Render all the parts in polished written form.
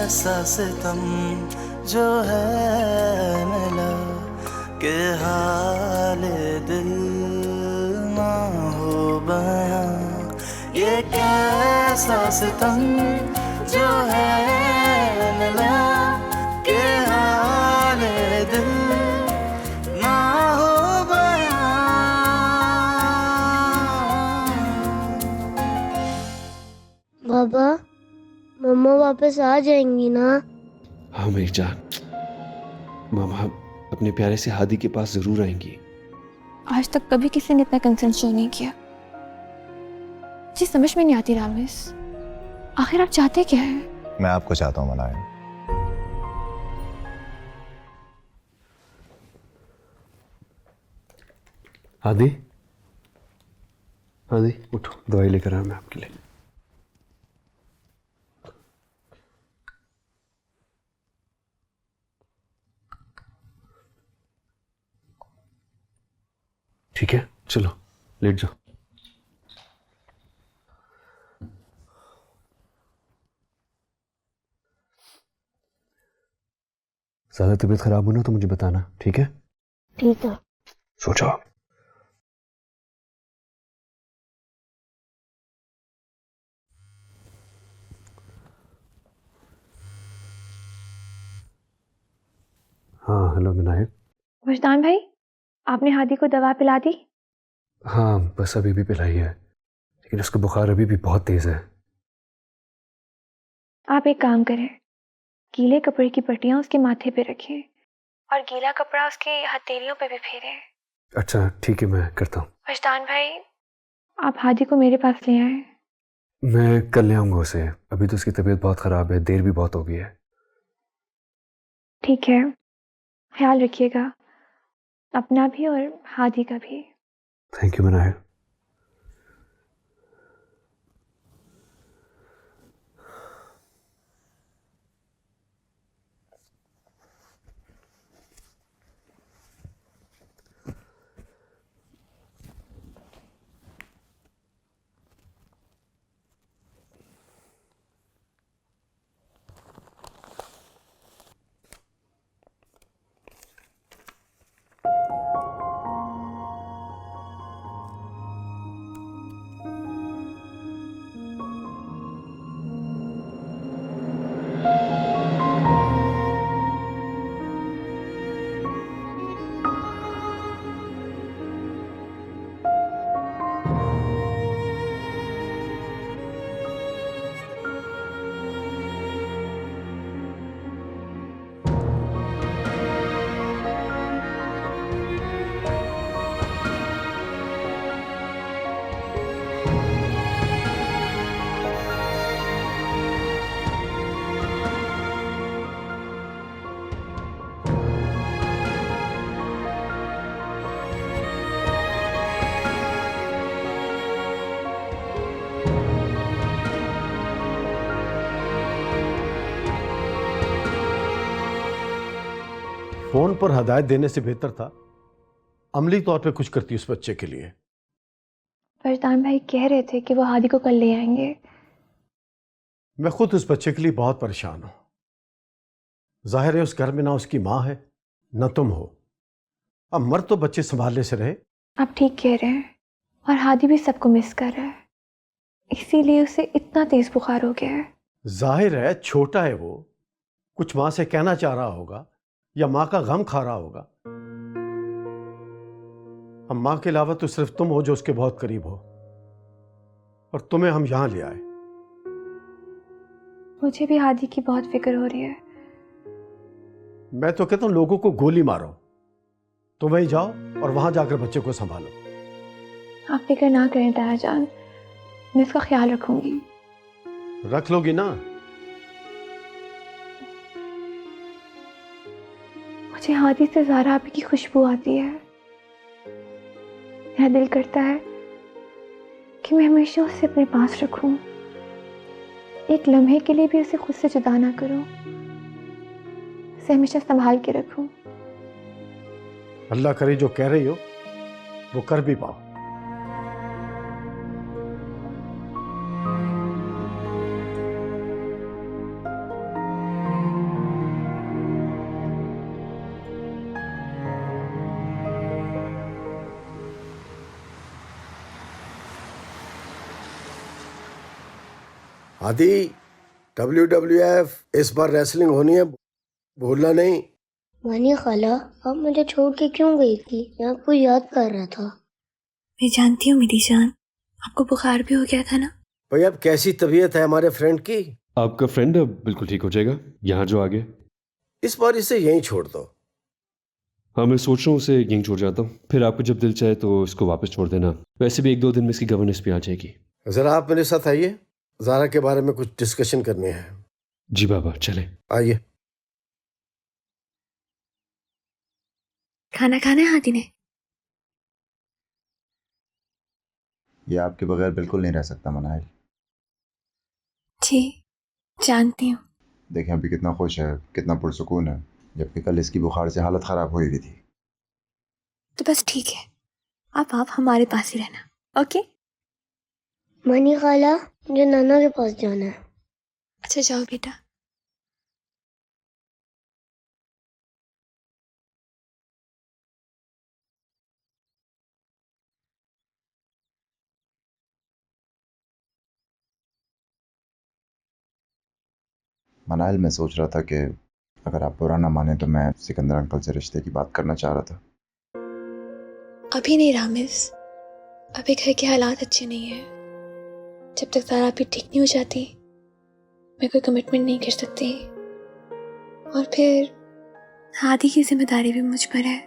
कैसा सितम जो है मिला कि हाल दिल ना हो बयां। ये कैसा सितम जो है मिला कि हाल दिल ना हो बयां। बाबा, मम्मा वापस आ जाएंगी ना? हाँ मेरी जान, मामा अपने प्यारे से हादी के पास जरूर आएंगी। आज तक कभी किसी ने इतना कंसर्न शो नहीं किया। जी समझ में नहीं आती रामिस, आखिर आप चाहते क्या है? मैं आपको चाहता हूँ मनाया। हादी, हादी उठो, दवाई लेकर आया मैं आपके लिए। ठीक है, चलो लेट जाओ। ज्यादा तबीयत खराब हो ना तो मुझे बताना, ठीक है? ठीक है। सो जाओ। हाँ हेलो विनायक। वजदान भाई, आपने हादी को दवा पिला दी? हाँ बस अभी भी पिलाई है, लेकिन उसका बुखार अभी भी बहुत तेज है। आप एक काम करें, गीले कपड़े की पट्टियां उसके माथे पे रखें और गीला कपड़ा उसकी हथेलियों पे भी फेरें। अच्छा ठीक है, मैं करता हूँ। वजदान भाई, आप हादी को मेरे पास ले आए। मैं कल ले आऊंगा उसे, अभी तो उसकी तबीयत बहुत खराब है, देर भी बहुत हो गई है। ठीक है, ख्याल रखिएगा अपना भी और हादी का भी। Thank you Vinayak. फोन पर हदायत देने से बेहतर था अमली तौर पे कुछ करती उस बच्चे के लिए। वजदान भाई कह रहे थे कि वो हादी को कल ले आएंगे। मैं खुद उस बच्चे के लिए बहुत परेशान हूं। जाहिर है उस घर में ना उसकी मां है ना तुम हो। अब मर तो बच्चे संभालने से रहे। आप ठीक कह रहे हैं, और हादी भी सबको मिस कर रहा है, इसीलिए उसे इतना तेज बुखार हो गया है। जाहिर है छोटा है वो, कुछ मां से कहना चाह रहा होगा या मां का गम खा रहा होगा। अब मां के अलावा तो सिर्फ तुम हो जो उसके बहुत करीब हो, और तुम्हें हम यहां ले आए। मुझे भी हादी की बहुत फिक्र हो रही है। मैं तो कहता हूं लोगों को गोली मारो, तुम वहीं जाओ और वहां जाकर बच्चे को संभालो। आप फिक्र ना करें ताया जान, मैं इसका ख्याल रखूंगी। रख लोगी ना? मुझे हादी से ज़ारा आपी की खुशबू आती है। मेरा दिल करता है कि मैं हमेशा उसे अपने पास रखूं, एक लम्हे के लिए भी उसे खुद से जुदा ना करूं, उसे हमेशा संभाल के रखूं। अल्लाह करे जो कह रही हो वो कर भी पाओ। आदि, WWF इस बार रेसलिंग होनी है, भूलना नहीं। मानी खाला, आप मुझे छोड़ के क्यों गई थी? मैं आपको याद कर रहा था। मैं जानती हूँ मेरी जान, आपको बुखार भी हो गया था ना। भाई अब कैसी तबीयत है हमारे फ्रेंड की? आपका फ्रेंड अब बिल्कुल ठीक हो जाएगा, यहाँ जो आगे। इस बार इसे यहीं छोड़ दो। हाँ, मैं सोच रहा हूँ उसे यहीं छोड़ जाता हूँ, फिर आपको जब दिल चाहे तो इसको वापस छोड़ देना। वैसे भी 1-2 दिन में इसकी गवर्नेंस भी आ जाएगी। जरा आप मेरे साथ आइए, ज़ारा के बारे में कुछ डिस्कशन करनी है। जी बाबा, चले। आइए। खाना खाना है हादी ने? ये आपके बगैर बिल्कुल नहीं रह सकता मनाइल। जी जानती हूँ। देखें अभी कितना खुश है, कितना पुरसुकून है, जबकि कल इसकी बुखार से हालत ख़राब हुई हुई थी। तो बस ठीक है, आप हमारे पास ही रहना, ओके? मानी खाला, मुझे नाना के पास जाना है। अच्छा जाओ बेटा। मनाइल, मैं सोच रहा था कि अगर आप बुरा ना माने तो मैं सिकंदर अंकल से रिश्ते की बात करना चाह रहा था। अभी नहीं रामिस, अभी घर के हालात अच्छे नहीं है। जब तक ज़ारा भी ठीक नहीं हो जाती मैं कोई कमिटमेंट नहीं कर सकती, और फिर हादी की जिम्मेदारी भी मुझ पर है।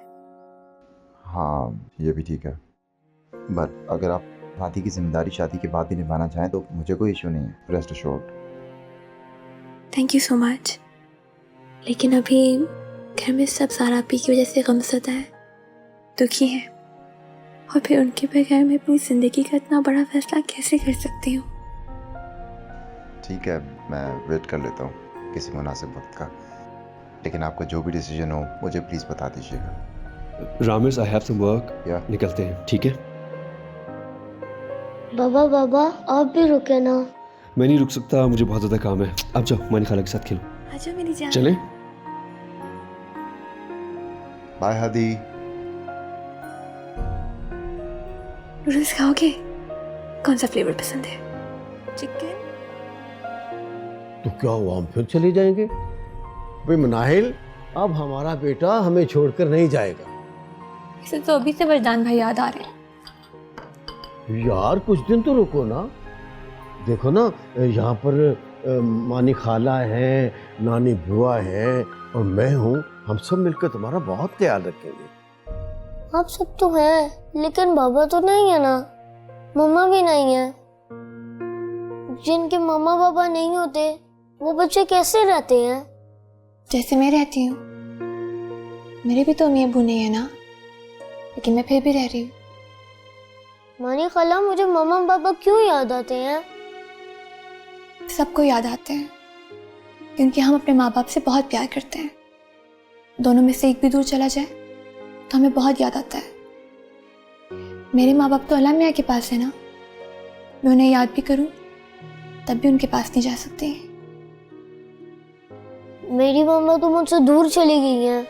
हाँ ये भी ठीक है, बट अगर आप हादी की जिम्मेदारी शादी के बाद भी निभाना चाहें तो मुझे कोई इशू नहीं है, rest assured. Thank you so much, लेकिन अभी घर में सब ज़ारा आपी की वजह से गमज़दा है, दुखी है, और फिर उनके बगैर मैं अपनी ज़िंदगी का इतना बड़ा फैसला कैसे कर सकती हूँ? ठीक है, मैं वेट कर लेता हूँ किसी मुनासिब वक्त का, लेकिन आपका जो भी डिसीजन हो मुझे प्लीज़ बता दीजिएगा। Ramis, I have some work. या निकलते हैं, ठीक है? बाबा बाबा, आप भी रुके ना। मैं नहीं रुक सकता, मुझे बहुत ज़्यादा काम है। आप जाओ, मानी खाला के साथ खेलो। आजा मेरी जान। चलें? बाय हादी। नूडल्स खाओगे? कौन सा फ्लेवर पसंद है? चिकन? तो क्या हुआ, हम फिर चले जाएंगे? भाई मनाहिल, अब हमारा बेटा हमें छोड़कर नहीं जाएगा। इसे तो अभी से वरदान भाई याद आ रहे हैं। यार कुछ दिन तो रुको ना। देखो ना, यहाँ पर मानी खाला है, नानी बुआ है और मैं हूँ। हम सब मिलकर तुम्हारा बहुत ख्याल रखेंगे। आप सब तो हैं, लेकिन बाबा तो नहीं है ना, मम्मा भी नहीं है। जिनके मम्मा पापा नहीं होते वो बच्चे कैसे रहते हैं? जैसे मैं रहती हूँ, मेरे भी तो अम्मी अब्बू नहीं है ना, लेकिन मैं फिर भी रह रही हूँ। मानी खाला, मुझे मम्मा पापा क्यों याद आते हैं? सबको याद आते हैं क्योंकि हम अपने माँ बाप से बहुत प्यार करते हैं। दोनों में से एक भी दूर चला जाए तो हमें बहुत याद आता है। मेरे माँ बाप तो अल्लाह मियाँ के पास है ना, मैं उन्हें याद भी करूँ तब भी उनके पास नहीं जा सकती। मेरी मम्मा तो मुझसे दूर चली गई हैं,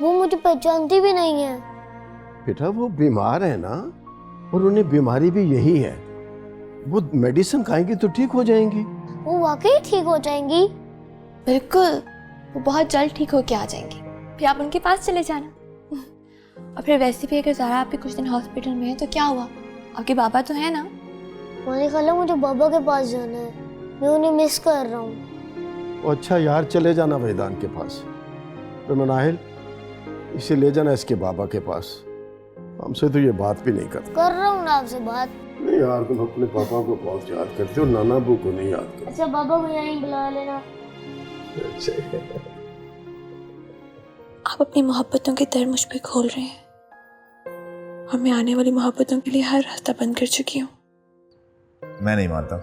वो मुझे पहचानती भी नहीं है। बेटा वो बीमार है ना, और उन्हें बीमारी भी यही है। वो मेडिसिन खाएंगी तो ठीक हो जाएंगी। वो वाकई ठीक हो जाएंगी? बिल्कुल, वो बहुत जल्द ठीक होके आ जाएंगी, फिर आप उनके पास चले जाना। और फिर वैसे भी अगर ज़ारा आप भी कुछ दिन हॉस्पिटल में है तो क्या हुआ, आपके बाबा तो है ना। मानी खाला, मुझे बाबा के पास जाना है, मैं उन्हें मिस कर रहा हूँ। अच्छा यार, चले जाना वैदान के पास। मनाहिल, इसे ले जाना इसके बाबा के पास। हमसे तो ये बात भी नहीं करता। कर रहा हूँ ना आपसे बात। नहीं यार, तुम अपने पापा को बहुत याद करते हो, नाना अब्बू को नहीं याद करते। अच्छा बाबा को यहीं बुला लेना। आप अपनी मोहब्बतों के दर मुझ पे खोल रहे हैं, और मैं आने वाली मोहब्बतों के लिए हर रास्ता बंद कर चुकी हूँ। मैं नहीं मानता,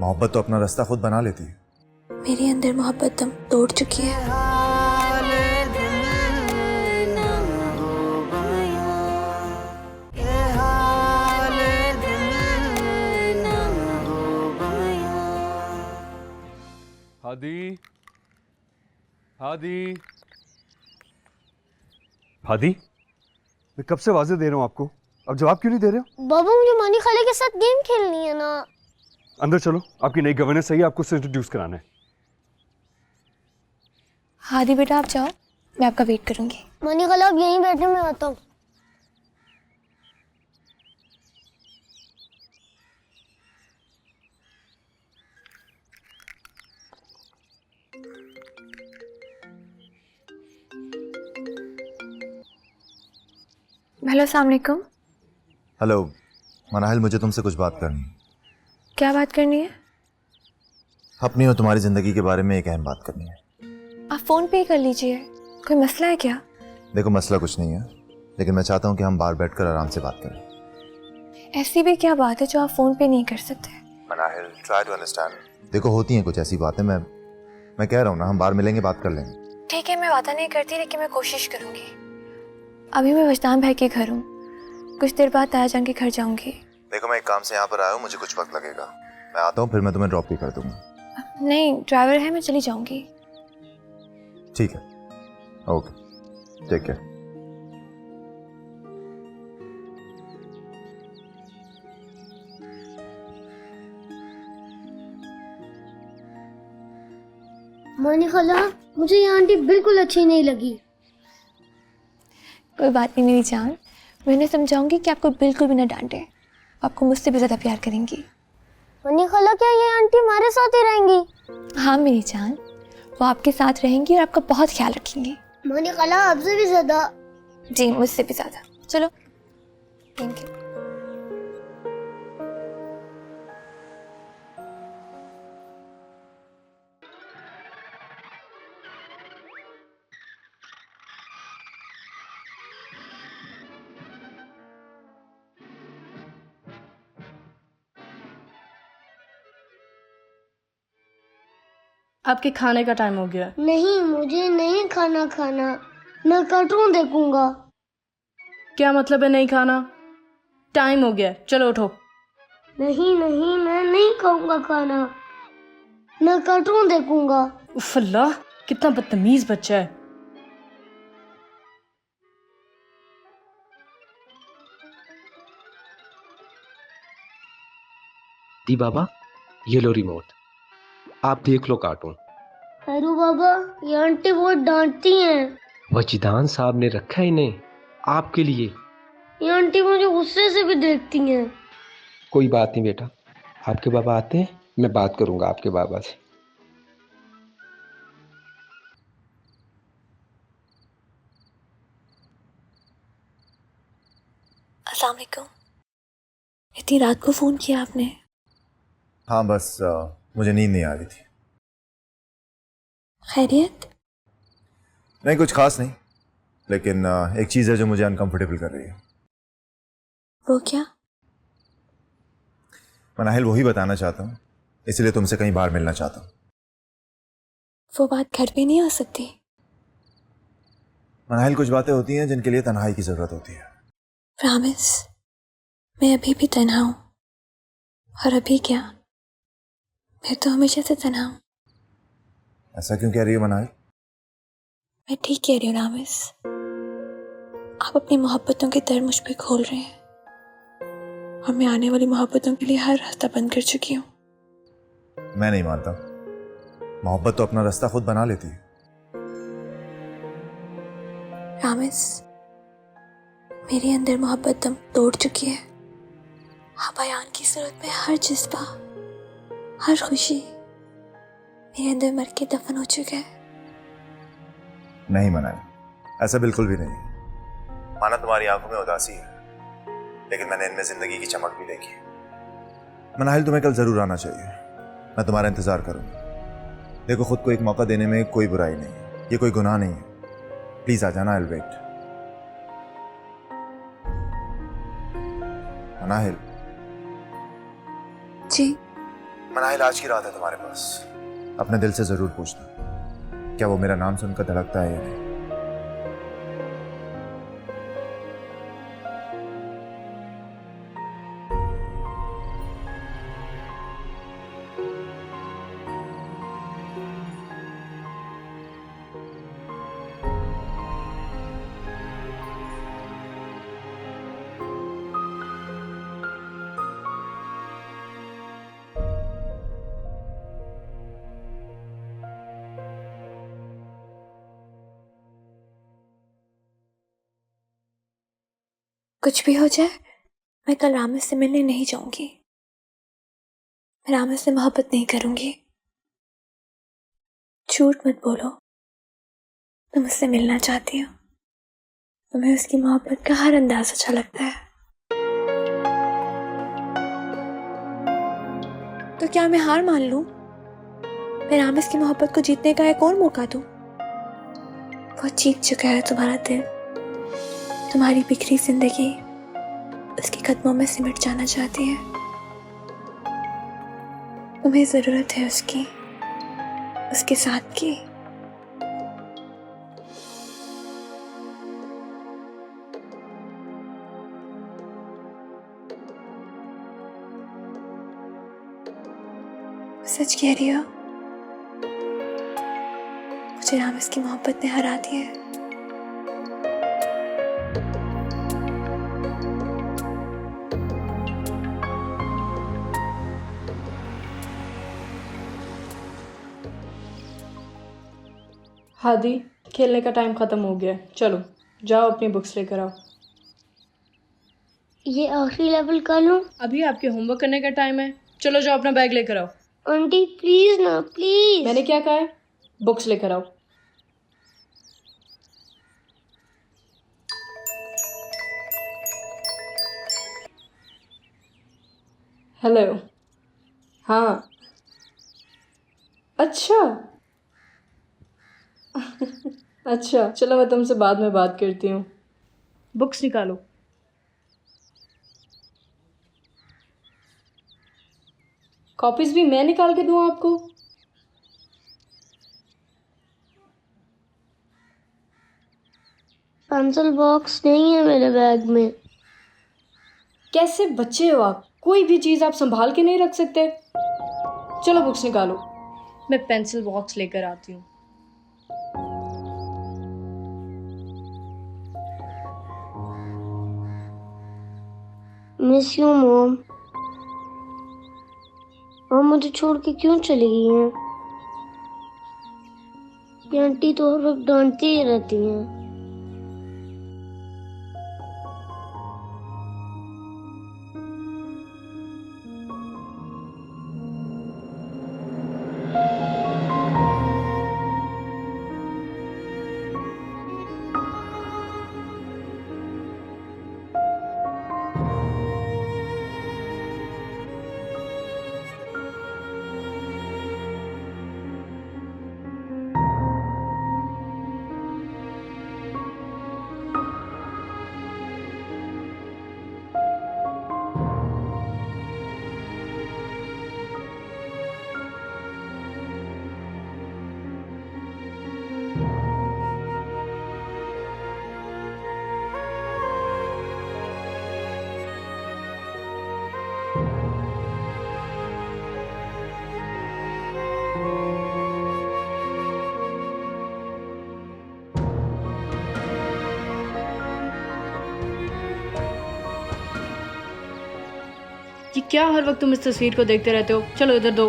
मोहब्बत तो अपना रास्ता खुद बना लेती है। मेरे अंदर मोहब्बत दम तोड़ चुकी है। हादी, हादी, हादी, मैं कब से आवाज़ें दे रहा हूँ आपको, अब जवाब क्यों नहीं दे रहे हो? बाबा, मुझे मानी खाला के साथ गेम खेलनी है ना। अंदर चलो, आपकी नई गवर्नेंस आई है, आपको उससे इंट्रोड्यूस कराना है। हादी बेटा आप जाओ, मैं आपका वेट करूंगी। मनी खाला आप यहीं बैठे, मैं आता हूँ। हेलो अस्सलाम वालेकुम। हेलो मनाहिल, मुझे तुमसे कुछ बात करनी है। क्या बात करनी है? अपनी और तुम्हारी ज़िंदगी के बारे में एक अहम बात करनी है। आप फ़ोन पे ही कर लीजिए, कोई मसला है क्या? देखो मसला कुछ नहीं है, लेकिन मैं चाहता हूँ कि हम बाहर बैठकर आराम से बात करें। ऐसी भी क्या बात है जो आप फ़ोन पे नहीं कर सकते? Manahil, try to understand. देखो होती हैं कुछ ऐसी बातें, मैं कह रहा हूँ ना, हम बाहर मिलेंगे, बात कर लेंगे। ठीक है, मैं वादा नहीं करती, लेकिन मैं कोशिश करूंगी। अभी मैं वजदान भाई के घर हूँ, कुछ देर बाद ताया जान के घर जाऊंगी। देखो मैं एक काम से यहाँ पर आया हूँ, मुझे कुछ वक्त लगेगा। मैं आता हूँ, फिर मैं तुम्हें ड्रॉप भी कर दूंगा। नहीं, ड्राइवर है, मैं चली जाऊंगी। ठीक है, ओके, टेक केयर। मनी खाला मुझे ये आंटी बिल्कुल अच्छी नहीं लगी। कोई बात नहीं मेरी जान, मैं उन्हें समझाऊंगी कि आपको बिल्कुल भी ना डांटे, आपको मुझसे भी ज़्यादा प्यार करेंगी। मनी खाला क्या ये आंटी हमारे साथ ही रहेंगी? हाँ मेरी जान, वो आपके साथ रहेंगी और आपका बहुत ख्याल रखेंगी। मनी खाला आपसे भी ज्यादा। जी, मुझसे भी ज़्यादा। चलो, थैंक यू। आपके खाने का टाइम हो गया। नहीं मुझे नहीं खाना खाना, मैं कार्टून देखूंगा। क्या मतलब है नहीं खाना? टाइम हो गया, चलो उठो। नहीं नहीं मैं नहीं खाऊंगा खाना, मैं कार्टून देखूंगा। उफ अल्लाह, कितना बदतमीज बच्चा है। दी बाबा, ये लो रिमोट, आप देख लो कार्टून। अरे बाबा ये आंटी बहुत डांटती हैं। वजीदान साहब ने रखा है इन्हें आपके लिए। ये आंटी मुझे गुस्से से भी देखती हैं। कोई बात नहीं बेटा, आपके बाबा आते हैं, मैं बात करूंगा आपके बाबा से। अस्सलाम वालेकुम। इतनी रात को फ़ोन किया आपने? हाँ बस मुझे नींद नहीं आ रही थी। खैरियत? नहीं कुछ खास नहीं, लेकिन एक चीज़ है जो मुझे अनकंफर्टेबल कर रही है। वो क्या? मनाहिल वही बताना चाहता हूँ, इसलिए तुमसे कहीं बाहर मिलना चाहता हूँ। वो बात घर पे नहीं हो सकती। मनाहिल कुछ बातें होती हैं जिनके लिए तन्हाई की ज़रूरत होती है। रामिस, मैं अभी भी तन्हा हूँ। और अभी क्या, मैं तो हमेशा से तन्हा हूँ। ऐसा क्यों कह रही हो मनाहिल? मैं ठीक कह रही हूँ रामिस, आप अपनी मोहब्बतों के दर मुझ पे खोल रहे हैं और मैं आने वाली मोहब्बतों के लिए हर रास्ता बंद कर चुकी हूँ। मैं नहीं मानता, मोहब्बत तो अपना रास्ता खुद बना लेती है। रामिस, मेरे अंदर मोहब्बत दम तोड़ चुकी है। बयान की सूरत में हर जज्बा, हर खुशी मेरे अंदर मर के दफन हो चुका है। नहीं मनाहिल, ऐसा बिल्कुल भी नहीं है। माना तुम्हारी आंखों में उदासी है, लेकिन मैंने इनमें जिंदगी की चमक भी देखी। मनाहिल तुम्हें कल जरूर आना चाहिए, मैं तुम्हारा इंतजार करूंगा। देखो खुद को एक मौका देने में कोई बुराई नहीं है, ये कोई गुनाह नहीं है। प्लीज आ जाना, आई विल वेट। मनाहिल। जी मनाहिल, आज की रात है तुम्हारे पास, अपने दिल से जरूर पूछना, क्या वो मेरा नाम सुनकर धड़कता है या नहीं। कुछ भी हो जाए, मैं कल रामेश से मिलने नहीं जाऊंगी। मैं रामेश से मोहब्बत नहीं करूंगी। झूठ मत बोलो, तुम उससे मिलना चाहती हो। तुम्हें उसकी मोहब्बत का हर अंदाज अच्छा लगता है। तो क्या मैं हार मान लूं? मैं रामेश की मोहब्बत को जीतने का एक और मौका दूं? वो जीत चुका है तुम्हारा दिल। तुम्हारी बिखरी जिंदगी उसके कदमों में सिमट जाना चाहती है। तुम्हें जरूरत है उसकी, उसके साथ की। सच कह रही हो, मुझे रामेश की मोहब्बत ने हरा दिया है। हादी, खेलने का टाइम ख़त्म हो गया है, चलो जाओ अपनी बुक्स लेकर आओ। ये आखिरी लेवल कर लूं? अभी आपके होमवर्क करने का टाइम है, चलो जाओ अपना बैग लेकर आओ। आंटी प्लीज ना, प्लीज। मैंने क्या कहा है? बुक्स लेकर आओ। हेलो। हाँ, अच्छा। अच्छा, चलो मैं तुमसे बाद में बात करती हूँ। बुक्स निकालो। कॉपीज भी मैं निकाल के दूँ आपको? पेंसिल बॉक्स नहीं है मेरे बैग में। कैसे बच्चे हो आप? कोई भी चीज़ आप संभाल के नहीं रख सकते? चलो बुक्स निकालो, मैं पेंसिल बॉक्स लेकर आती हूँ। Miss you mom. मॉम मुझे छोड़ के क्यों चली गई हैं? ये आंटी तो हर वक्त डांटती ही रहती हैं। ये क्या हर वक्त तुम इस तस्वीर को देखते रहते हो? चलो इधर दो,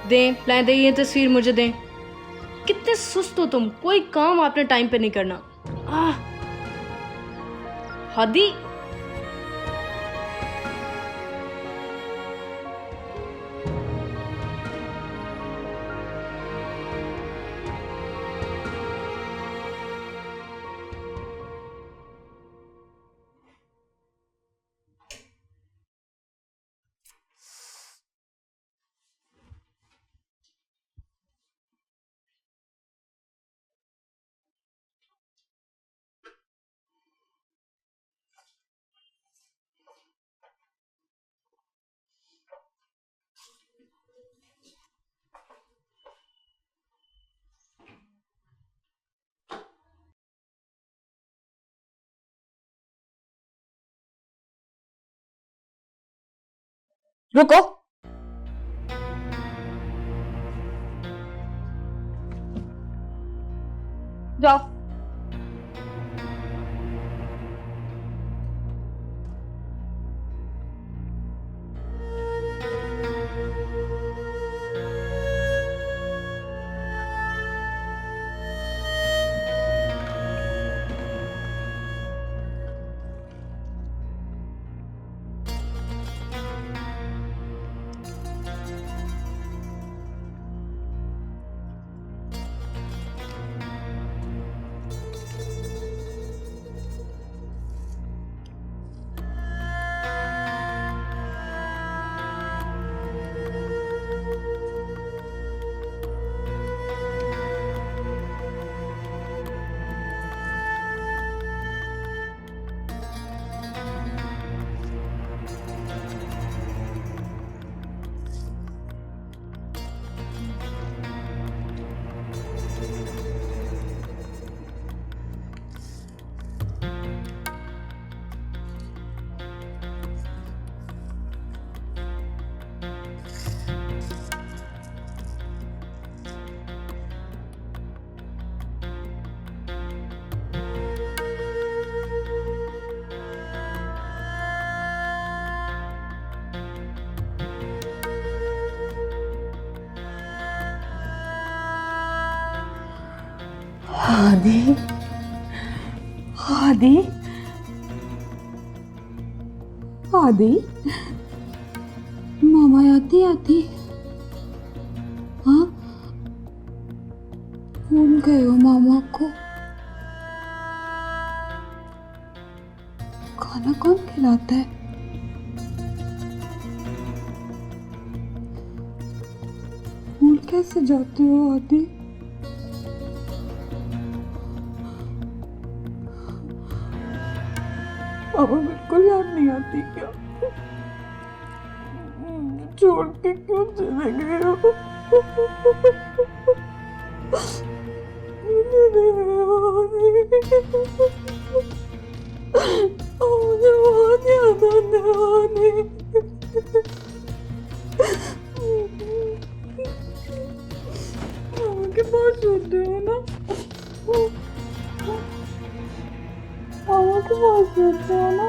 दें, लाएं, दें, ये तस्वीर मुझे दें। कितने सुस्त हो तुम, कोई काम आपने टाइम पे नहीं करना। हादी, रुको। जाओ। आदि आदि आदि मामा आती आती हाँ भूल गए हो मामा को। खाना कौन खिलाता है? भूल कैसे जाते हो आदि? मामा बिल्कुल याद नहीं आती क्या? छोड़ के क्यों चले गए हो? मुझे बहुत याद आने वाली। मामा के पास सोते हो ना? मामा के पास सोते हो ना?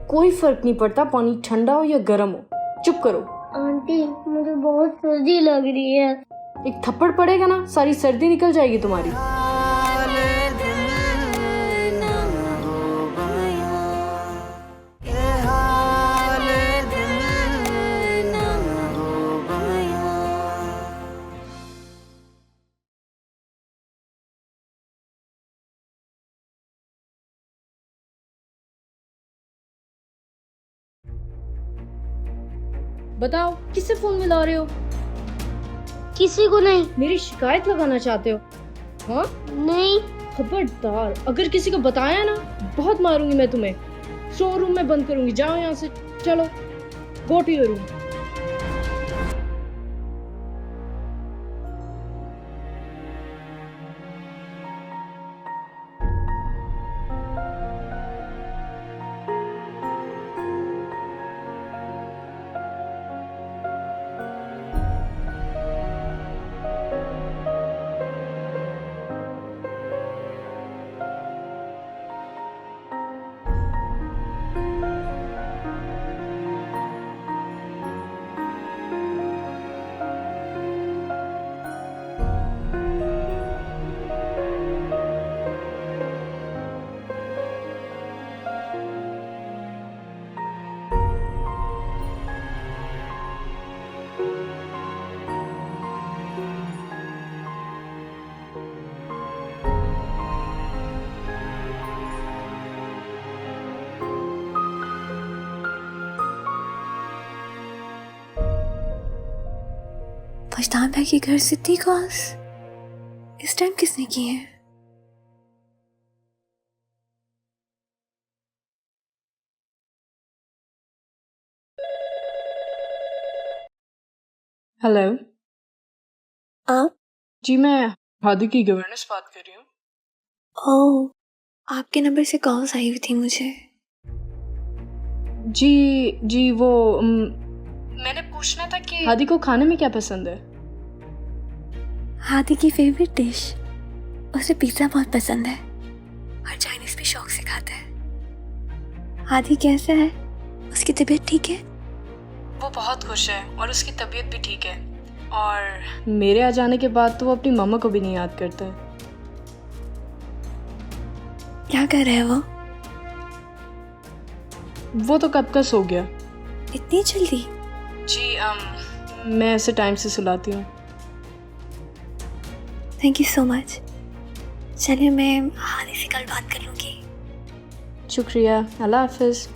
कोई फर्क नहीं पड़ता पानी ठंडा हो या गर्म हो, चुप करो। आंटी मुझे बहुत सर्दी लग रही है। एक थप्पड़ पड़ेगा ना सारी सर्दी निकल जाएगी तुम्हारी। बताओ किससे फोन मिला रहे हो? किसी को नहीं। मेरी शिकायत लगाना चाहते हो? हाँ नहीं। खबरदार, अगर किसी को बताया ना बहुत मारूंगी मैं तुम्हें। शोरूम में बंद करूंगी। जाओ यहाँ से, चलो गो टू योर रूम। फजदान भाई के घर से इतनी कॉल्स इस टाइम किसने की है? हेलो, आप? जी मैं हादी की गवर्नेंस बात कर रही हूँ। ओह, आपके नंबर से कॉल्स आई हुई थी मुझे। जी वो मैंने पूछना था कि हादी को खाने में क्या पसंद है? हादी की फेवरेट डिश, उसे पिज़्ज़ा बहुत पसंद है और चाइनीज भी शौक से खाता है। हादी कैसा है? उसकी तबीयत ठीक है? वो बहुत खुश है और उसकी तबीयत भी ठीक है। और मेरे आ जाने के बाद तो वो अपनी मम्मा को भी नहीं याद करता है। क्या कर रहा है वो? वो तो कब का सो गया। इतनी जल्दी? जी मैं ऐसे टाइम से सुलाती हूँ। Thank you so much. चलिए मैं हानि से कल बात कर लूँगी। शुक्रिया, अल्लाह हाफिज़।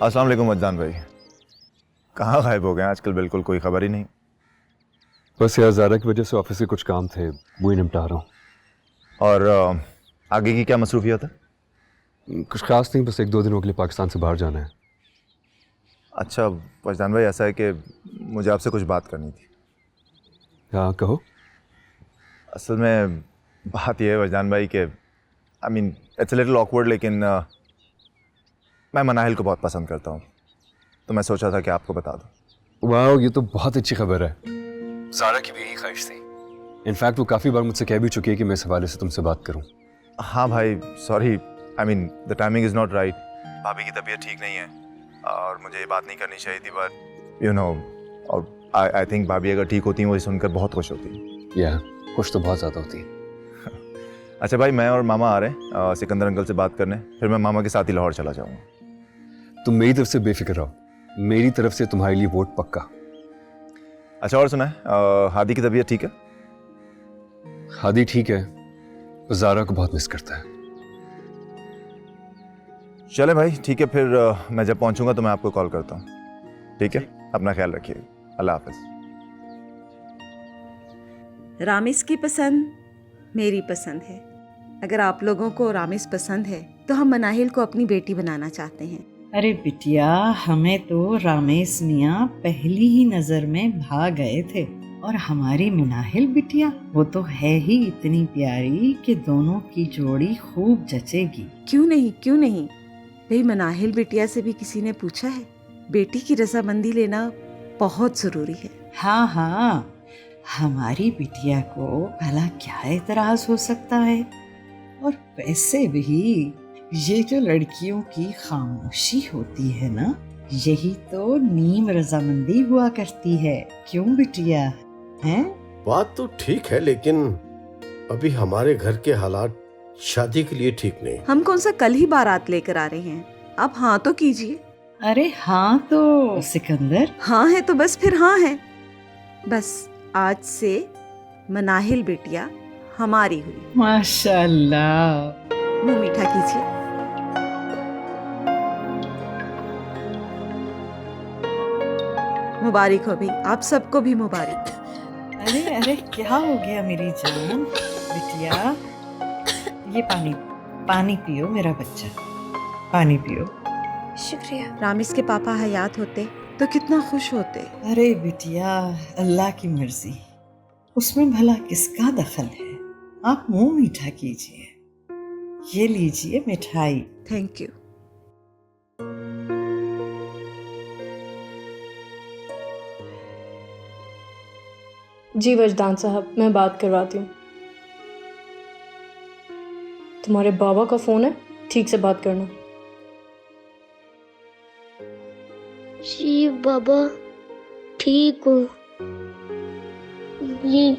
अस्सलाम वालेकुम वजदान भाई, कहाँ गायब हो गए आजकल? बिल्कुल कोई खबर ही नहीं। बस यार ज़ारा की वजह से ऑफिस के कुछ काम थे, वही निपटा रहा हूँ। और आगे की क्या मसरूफियत है? कुछ खास नहीं, बस 1-2 दिनों के लिए पाकिस्तान से बाहर जाना है। अच्छा वजदान भाई, ऐसा है कि मुझे आपसे कुछ बात करनी थी। हाँ कहो। असल में बात यह है वजदान भाई कि I mean it's a little awkward, लेकिन मैं मनाहिल को बहुत पसंद करता हूँ, तो मैं सोचा था कि आपको बता दूँ। वाह, ये तो बहुत अच्छी खबर है। ज़ारा की भी यही ख्वाहिश थी। इनफैक्ट वो काफ़ी बार मुझसे कह भी चुकी है कि मैं इस हवाले से तुमसे बात करूँ। हाँ भाई sorry, I mean the timing is not right. भाभी की तबीयत ठीक नहीं है और मुझे ये बात नहीं करनी चाहिए थी, बट यू नो, और आई थिंक भाभी अगर ठीक होती हैं वही सुनकर बहुत खुश होती या खुश तो बहुत ज़्यादा होती है। अच्छा भाई, मैं और मामा आ रहे हैं सिकंदर अंकल से बात करने, फिर मैं मामा के साथ ही लाहौर चला जाऊँगा। तुम मेरी तरफ से बेफिक्र रहो, मेरी तरफ से तुम्हारे लिए वोट पक्का। अच्छा और सुना है हादी की तबीयत ठीक है? हादी ठीक है, ज़ारा को बहुत मिस करता है। चले भाई ठीक है, फिर मैं जब पहुंचूंगा तो मैं आपको कॉल करता हूँ। ठीक है, अपना ख्याल रखिए, अल्लाह हाफिज। रामिस की पसंद मेरी पसंद है। अगर आप लोगों को रामिस पसंद है तो हम मनाहिल को अपनी बेटी बनाना चाहते हैं। अरे बिटिया, हमें तो रामेश मियाँ पहली ही नजर में भाग गए थे, और हमारी मनाहिल बिटिया वो तो है ही इतनी प्यारी कि दोनों की जोड़ी खूब जचेगी। क्यों नहीं, क्यों नहीं भाई, मनाहिल बिटिया से भी किसी ने पूछा है? बेटी की रजामंदी लेना बहुत जरूरी है। हाँ हाँ, हमारी बिटिया को भला क्या एतराज हो सकता है। और वैसे भी ये जो लड़कियों की खामोशी होती है ना, यही तो नीम रजामंदी हुआ करती है। क्यों बिटिया, हैं? बात तो ठीक है, लेकिन अभी हमारे घर के हालात शादी के लिए ठीक नहीं। हम कौन सा कल ही बारात लेकर आ रहे हैं, आप हाँ तो कीजिए। अरे हाँ तो सिकंदर। हाँ है तो बस फिर हाँ है। बस आज से मनाहिल बिटिया हमारी हुई। माशाल्लाह। मुंह मीठा कीजिए। मुबारक हो भाई, आप सबको भी मुबारक। अरे अरे क्या हो गया मेरी जान? बिटिया ये पानी पानी पियो मेरा बच्चा, पानी पियो। शुक्रिया। रामिस के पापा हयात होते तो कितना खुश होते। अरे बिटिया, अल्लाह की मर्जी, उसमें भला किसका दखल है? आप मुंह मीठा कीजिए, ये लीजिए मिठाई। Thank you. जी वजदान साहब, मैं बात करवाती हूँ। तुम्हारे बाबा का फोन है, ठीक से बात करना। जी बाबा ठीक हूँ, ये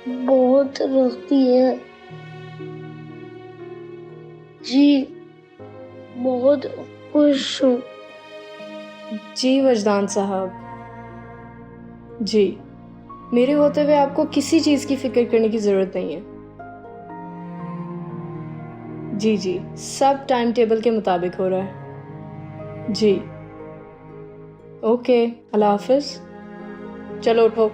बहुत रखती है जी, बहुत खुश हूँ। जी वजदान साहब, जी मेरे होते हुए आपको किसी चीज की फिक्र करने की जरूरत नहीं है। जी जी, सब टाइम टेबल के मुताबिक हो रहा है। जी ओके, अल्लाह हाफिज। चलो उठो,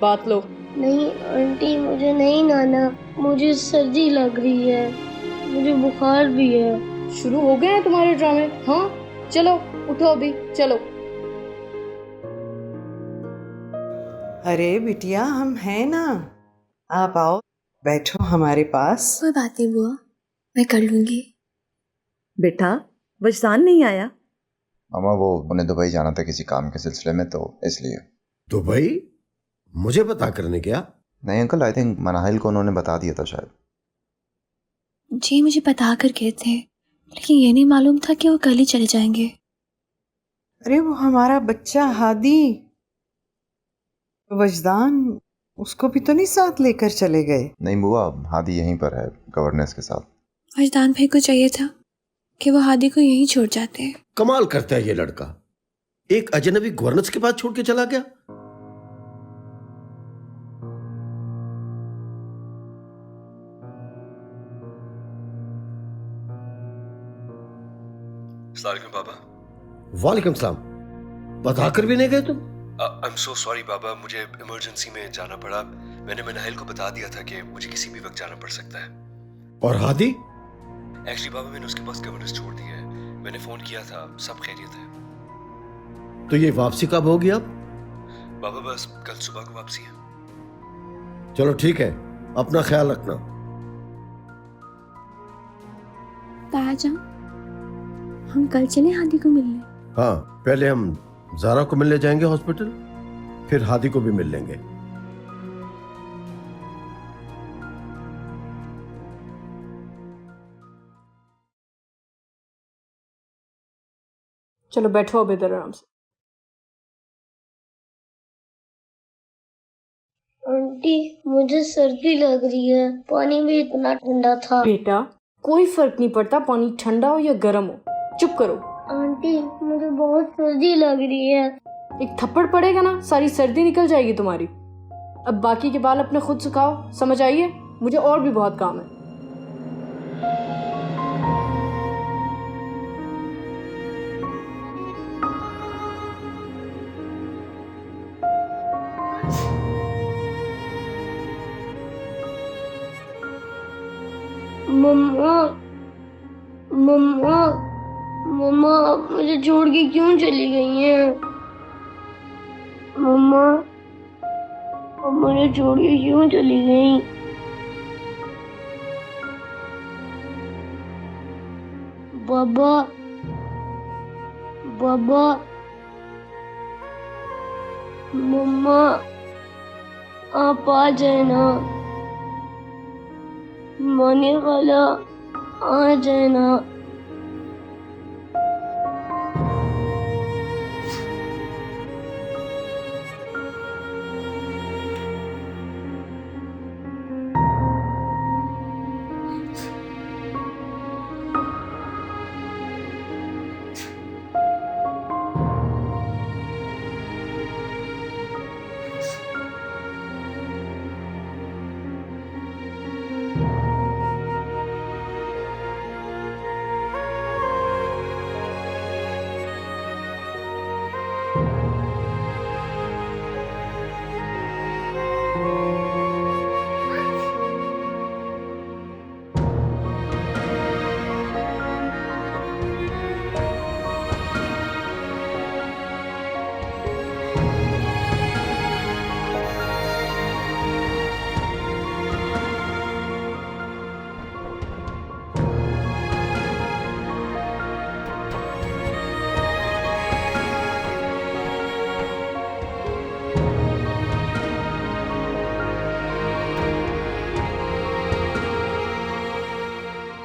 बात लो। नहीं आंटी, मुझे नहीं नाना, मुझे सर्दी लग रही है, मुझे बुखार भी है। शुरू हो गए हैं तुम्हारे ड्रामे। हाँ चलो उठो अभी, चलो। अरे बिटिया, हम हैं ना, आप आओ बैठो हमारे पास। कोई बात नहीं बुआ, मैं कर लूंगी। बेटा वजदान नहीं आया? मामा वो उन्हें दुबई जाना था किसी काम के सिलसिले में, तो इसलिए। दुबई? मुझे पता करने गया? नहीं अंकल, आई थिंक मनाहिल को उन्होंने बता दिया था शायद। जी मुझे बता कर गए थे, लेकिन ये नहीं मालूम था कि वो कल ही चले जाएंगे। अरे वो हमारा बच्चा हादी, वजदान, उसको भी तो नहीं साथ लेकर चले गए? नहीं बुआ, हादी यहीं पर है गवर्नेंस के साथ। वजदान भाई को चाहिए था कि वो हादी को यहीं छोड़ जाते। कमाल करता है ये लड़का, एक अजनबी गवर्नेंस के पास छोड़ के चला गया। अस्सलामुअलैकुम बाबा। वालेकुम सलाम। बताकर भी नहीं गए तुम? आई एम सो सॉरी बाबा, मुझे इमरजेंसी में जाना पड़ा। मैंने मनाहिल को बता दिया था कि मुझे किसी भी वक्त जाना पड़ सकता है। और हादी? एक्चुअली बाबा मैंने उसके पास गवर्नेंस छोड़ दी है। मैंने फोन किया था, सब खैरियत है। तो ये वापसी कब होगी अब? बाबा बस कल सुबह को वापसी है। चलो ठीक है, अपना ख्याल रखना। ताजा, हम कल चले हादी को मिलने? हाँ, पहले हम ज़ारा को मिलने जाएंगे हॉस्पिटल, फिर हादी को भी मिल लेंगे। चलो बैठो अब इधर आराम से। आंटी मुझे सर्दी लग रही है, पानी भी इतना ठंडा था। बेटा कोई फर्क नहीं पड़ता पानी ठंडा हो या गर्म हो, चुप करो। आंटी मुझे बहुत सर्दी लग रही है। एक थप्पड़ पड़ेगा ना, सारी सर्दी निकल जाएगी तुम्हारी। अब बाकी के बाल अपने खुद सुखाओ, समझ आई है? मुझे और भी बहुत काम है। मम्मा मम्मा मम्मा आप मुझे छोड़ के क्यों चली गई हैं? मम्मा आप मुझे छोड़ के क्यों चली गई? बाबा बाबा मम्मा आप आ जाए ना, मानी खाला आ जाए ना।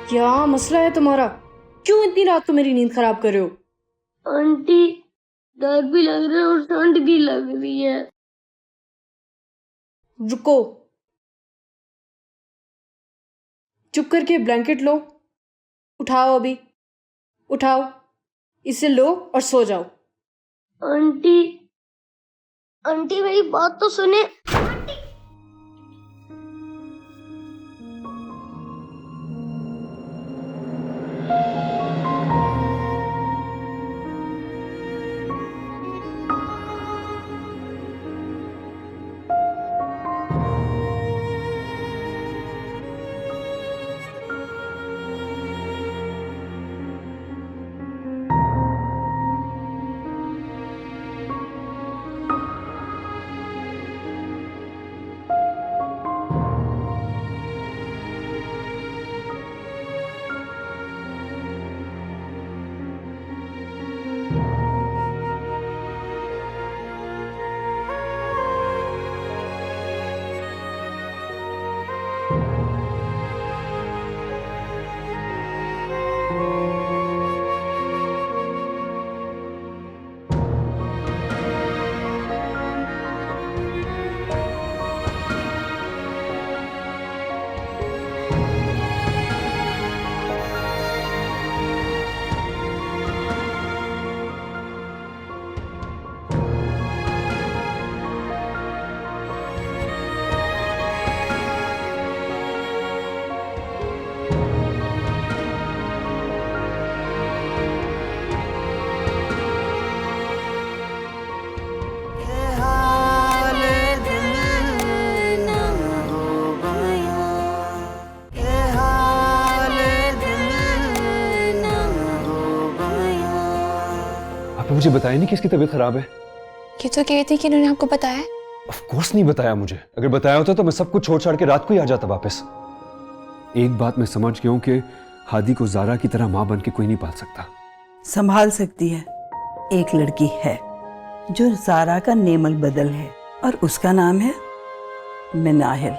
क्या मसला है तुम्हारा? क्यों इतनी रात को मेरी नींद खराब कर रहे हो? आंटी डर भी लग रहा है और ठंड भी लग रही है। रुको, चुप करके ब्लैंकेट लो, उठाओ, अभी उठाओ, इसे लो और सो जाओ। आंटी आंटी मेरी बात तो सुने। मुझे बताया नहीं कि इसकी तबीयत खराब है? ये तो कह रही थी कि इन्होंने आपको बताया। ऑफ कोर्स नहीं बताया मुझे। अगर बताया होता तो मैं सब कुछ छोड़ छाड़ के रात को ही आ जाता वापस। एक बात मैं समझ गया हूं कि हादी को जारा की तरह मां बन के कोई नहीं पाल सकता। संभाल सकती है। एक लड़की है जो जारा का नेमल बदल है और उसका नाम है मनाहिल।